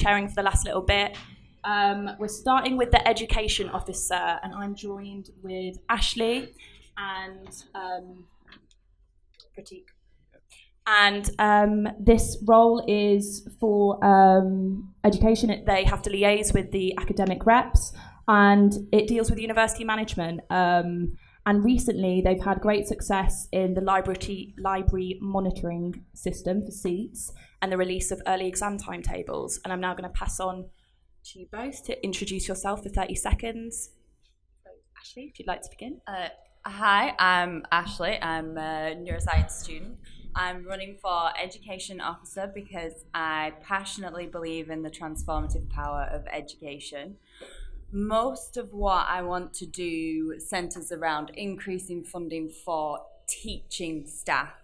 chairing for the last little bit. We're starting with the education officer, and I'm joined with Ashley and Pratik. And this role is for education. They have to liaise with the academic reps, and it deals with university management. And recently, they've had great success in the library monitoring system for seats and the release of early exam timetables. And I'm now going to pass on to you both to introduce yourself for 30 seconds. So, Ashley, if you'd like to begin. Hi, I'm Ashley. I'm a neuroscience student. I'm running for education officer because I passionately believe in the transformative power of education. Most of what I want to do centres around increasing funding for teaching staff.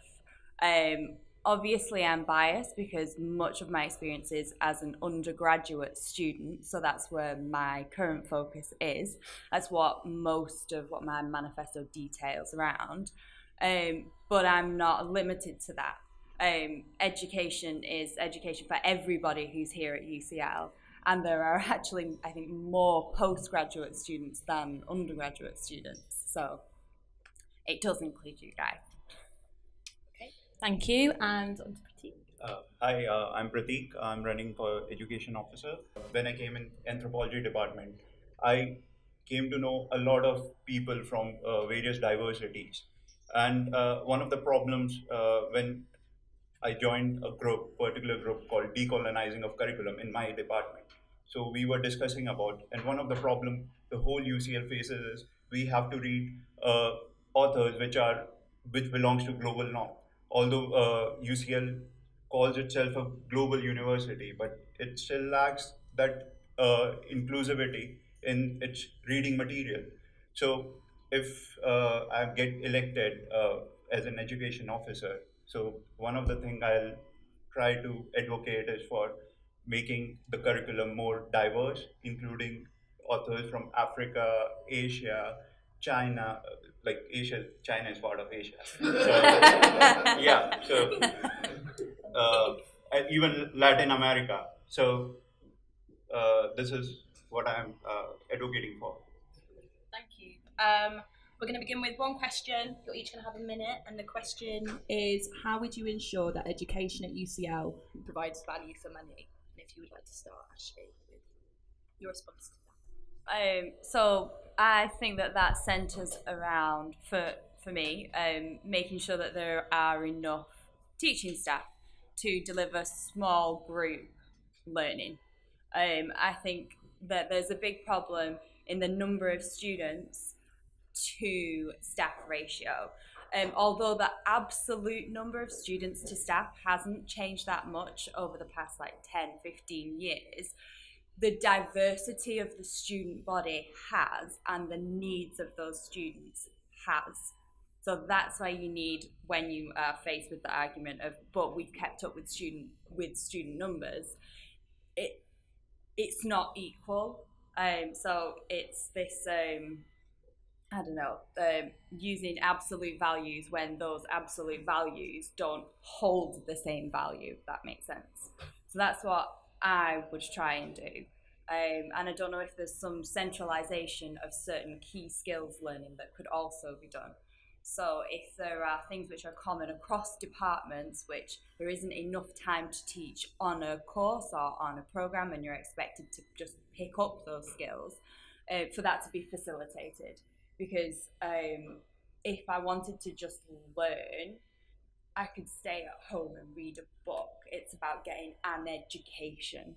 Obviously, I'm biased because much of my experience is as an undergraduate student, so that's where my current focus is. That's what most of what my manifesto details around. But I'm not limited to that. Education is education for everybody who's here at UCL. And there are actually, I think, more postgraduate students than undergraduate students. So it does include you guys. Okay, thank you. And on to Pratik. Hi, I'm Pratik. I'm running for education officer. When I came in anthropology department, I came to know a lot of people from various diversities. And one of the problems when I joined a particular group called Decolonizing of Curriculum in my department. So we were discussing about, and one of the problem the whole UCL faces is we have to read authors which belongs to global norm. Although UCL calls itself a global university, but it still lacks that inclusivity in its reading material. So if I get elected as an education officer, so one of the things I'll try to advocate is for making the curriculum more diverse, including authors from Africa, Asia, China. Like Asia, China is part of Asia. So, yeah, so and even Latin America. So this is what I'm advocating for. Thank you. We're going to begin with one question. You're each going to have a minute, and the question is: how would you ensure that education at UCL provides value for money? And if you would like to start, Ashley, with your response to that. So I think that centres around, for me, making sure that there are enough teaching staff to deliver small group learning. I think that there's a big problem in the number of students to staff ratio. Although the absolute number of students to staff hasn't changed that much over the past 10, 15 years, the diversity of the student body has, and the needs of those students has. So that's why you need, when you are faced with the argument of, but we've kept up with student numbers, it's not equal. So it's this, using absolute values when those absolute values don't hold the same value, if that makes sense. So that's what I would try and do. And I don't know if there's some centralisation of certain key skills learning that could also be done. So if there are things which are common across departments, which there isn't enough time to teach on a course or on a programme, and you're expected to just pick up those skills, for that to be facilitated. Because if I wanted to just learn, I could stay at home and read a book. It's about getting an education.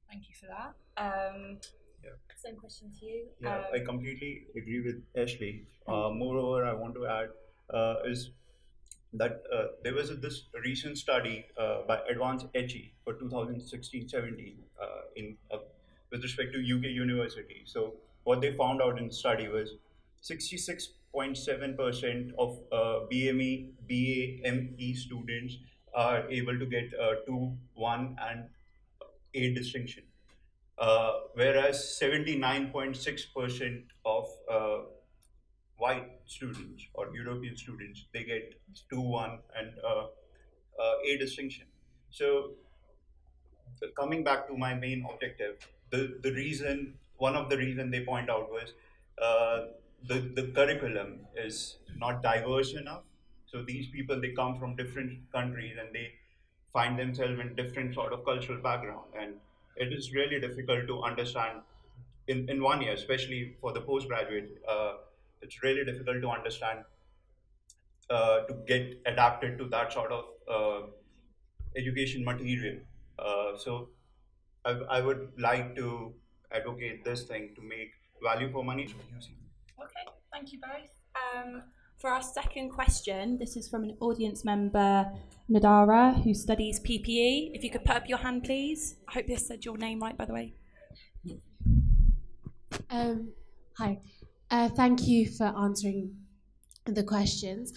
Thank you for that. Same question to you. Yeah, I completely agree with Ashley. Moreover, I want to add is that there was this recent study by Advanced HE for 2016-17 with respect to UK university. So what they found out in the study was 66.7% of BME, BA, ME students are able to get 2, 1 and A distinction. Whereas 79.6% of white students or European students, they get 2, 1 and A distinction. So coming back to my main objective, one of the reason they point out was the curriculum is not diverse enough. So these people, they come from different countries and they find themselves in different sort of cultural background, and it is really difficult to understand in 1 year, especially for the postgraduate. It's really difficult to understand, to get adapted to that sort of education material. So I would like to advocate this thing to make value for money. Okay, thank you both. For our second question, this is from an audience member, Nadara, who studies PPE. If you could put up your hand, please. I hope this said your name right, by the way. Hi. Thank you for answering the questions.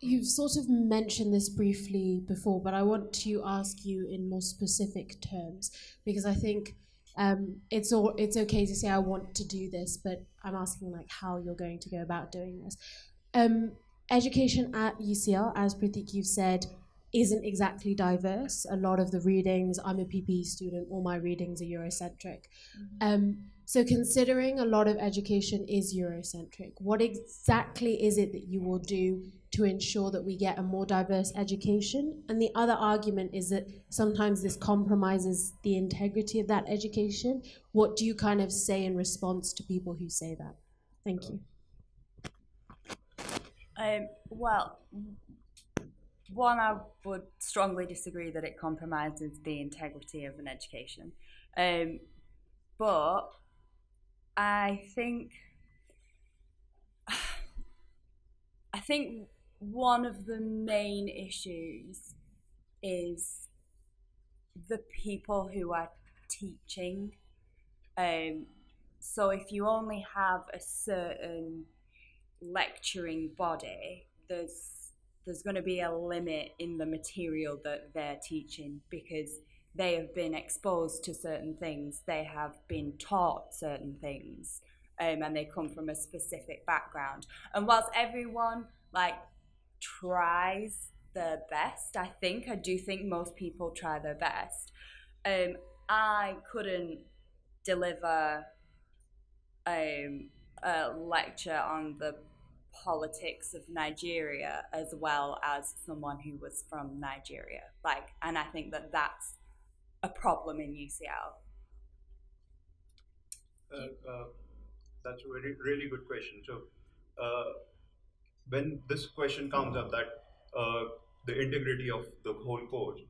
You've sort of mentioned this briefly before, but I want to ask you in more specific terms, because I think it's okay to say I want to do this, but I'm asking like how you're going to go about doing this. Education at UCL, as Pratik, you've said, isn't exactly diverse. A lot of the readings, I'm a PPE student, all my readings are Eurocentric. So considering a lot of education is Eurocentric, what exactly is it that you will do to ensure that we get a more diverse education? And the other argument is that sometimes this compromises the integrity of that education. What do you kind of say in response to people who say that? Thank you. Well, one, I would strongly disagree that it compromises the integrity of an education. But I think one of the main issues is the people who are teaching. So if you only have a certain lecturing body, there's going to be a limit in the material that they're teaching, because they have been exposed to certain things, they have been taught certain things, and they come from a specific background. And whilst everyone tries their best, I do think most people try their best. I couldn't deliver a lecture on the politics of Nigeria as well as someone who was from Nigeria. And I think that that's a problem in UCL. That's a really good question. So when this question comes up, that the integrity of the whole course,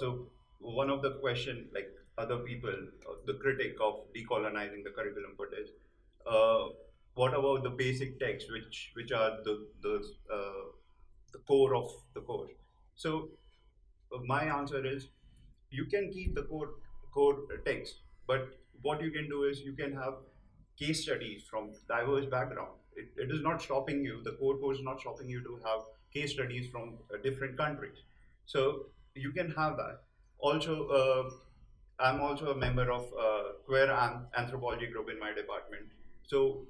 so one of the question, other people, the critic of decolonizing the curriculum put is, what about the basic texts, which are the core of the course? So my answer is, you can keep the core text, but what you can do is you can have case studies from diverse background. It is not stopping you, the core course is not stopping you to have case studies from different countries. So you can have that. Also, I'm also a member of queer anthropology group in my department. So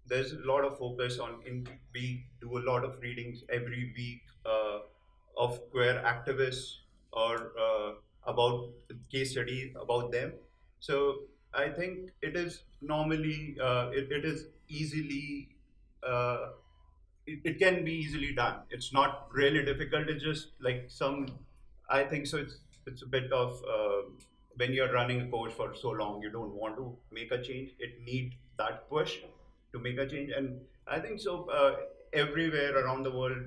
there's a lot of focus on, we do a lot of readings every week of queer activists or about case studies about them. So I think it is normally, it is easily, it can be easily done. It's not really difficult. It's just I think so. It's a bit of, when you're running a course for so long, you don't want to make a change. It needs that push to make a change. And I think so, everywhere around the world,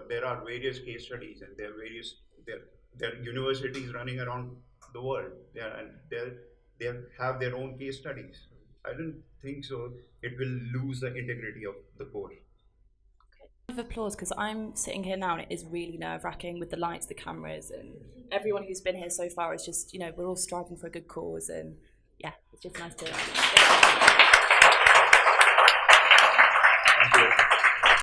there are various case studies, and there are universities running around the world. They have their own case studies. I don't think so it will lose the integrity of the course. Of applause, because I'm sitting here now and it is really nerve-wracking with the lights, the cameras, and everyone who's been here so far is just, we're all striving for a good cause, and yeah, it's just nice to